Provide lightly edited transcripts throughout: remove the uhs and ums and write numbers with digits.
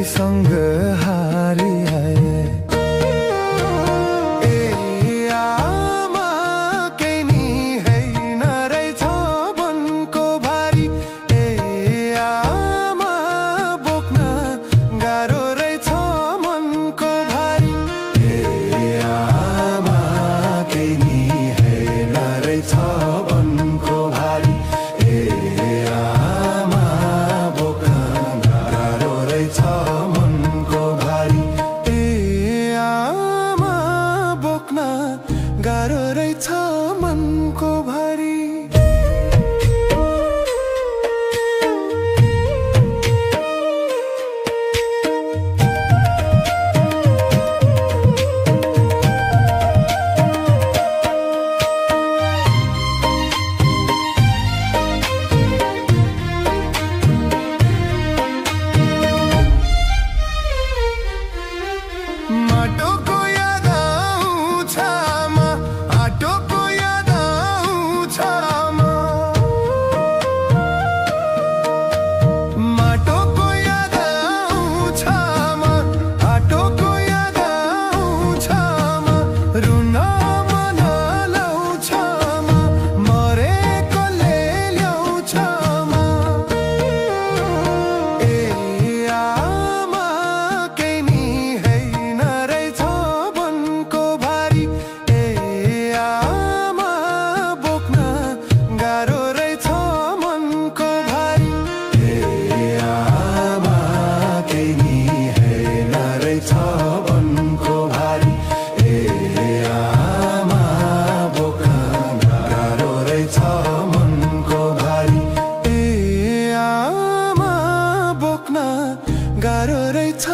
तिमीसँग हारिआए। ए आमा केही नि हैन रहेछ मनको भारी। ए आमा बोक्न गाह्रो रहेछ मनको भारी। ए आमा केही नि हैन रहेछ मनको भारी। ए आमा बोक्न गाह्रो रहेछ मनको भारी। ए आमा बोक्न गाह्रो रहेछ मनको भारी। माटोको याद आउँछ आमा, आटोको याद आउँछ आमा। माटोको याद आउँछ आमा, आटोको याद आउँछ आमा। रुन मन लाउँछ आमा, मरेकोले ल्याउँछ आमा। ए आमा केही नि हैन रहेछ मनको भारी। ए आमा बोक्न गाह्रो रहेछ मनको भारी। ए आमा केही नि हैन रहेछ मनको भारी। ए आमा बोक्न गाह्रो रहेछ मनको भारी। ए आमा बोक्न गाह्रो रहेछ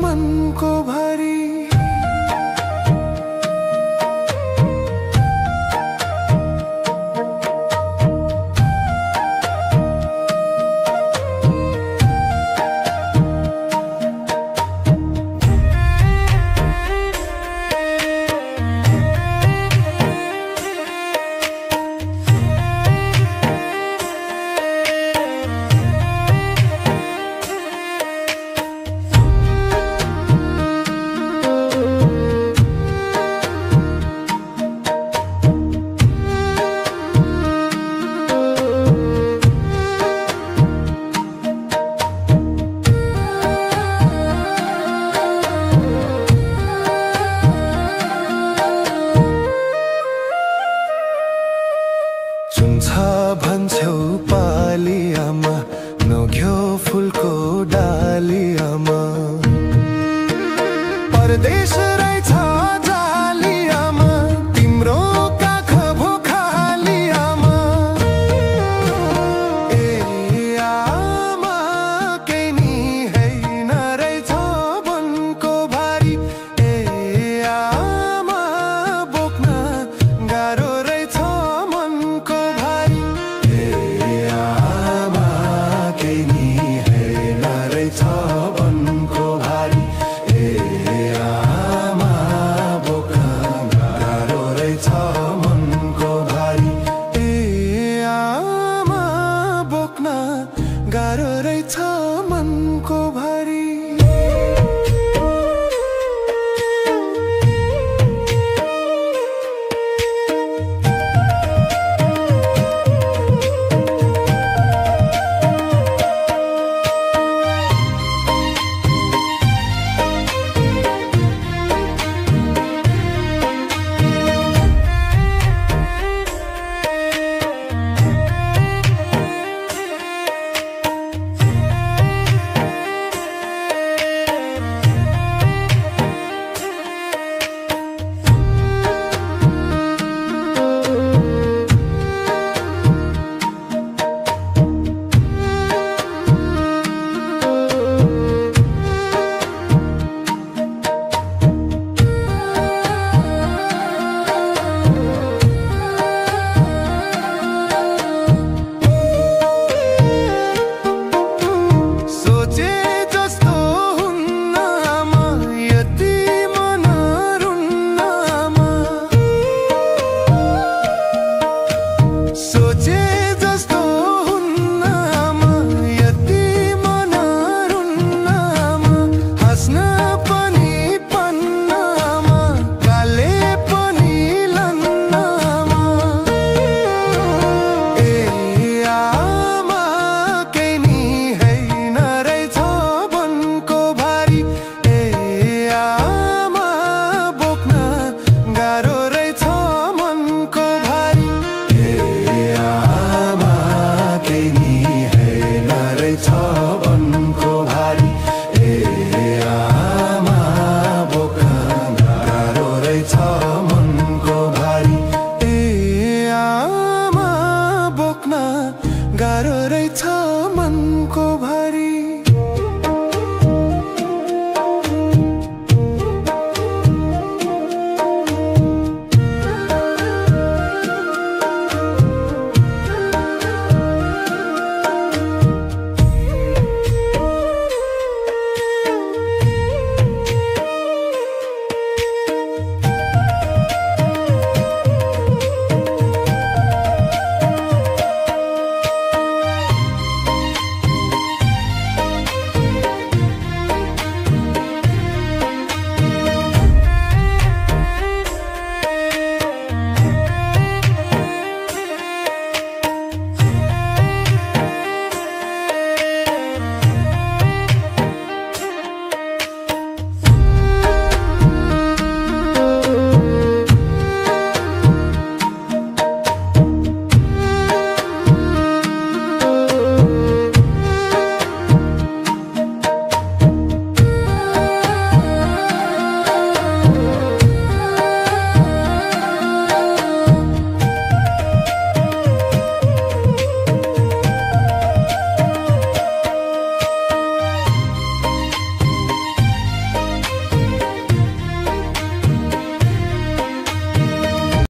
मनको भारी। चुन्छ भन्छौ पाली आमा, नघ्यो फुलको डाली आमा। परदेश रहेछ जाली आमा, तिम्रो काख भोखाली आमा। ए आमा केही नि हैन रहेछ मनको भारी। ए आमा बोक्न गाह्रो रहेछ मनको भारी। ए गाह्रो रहेछ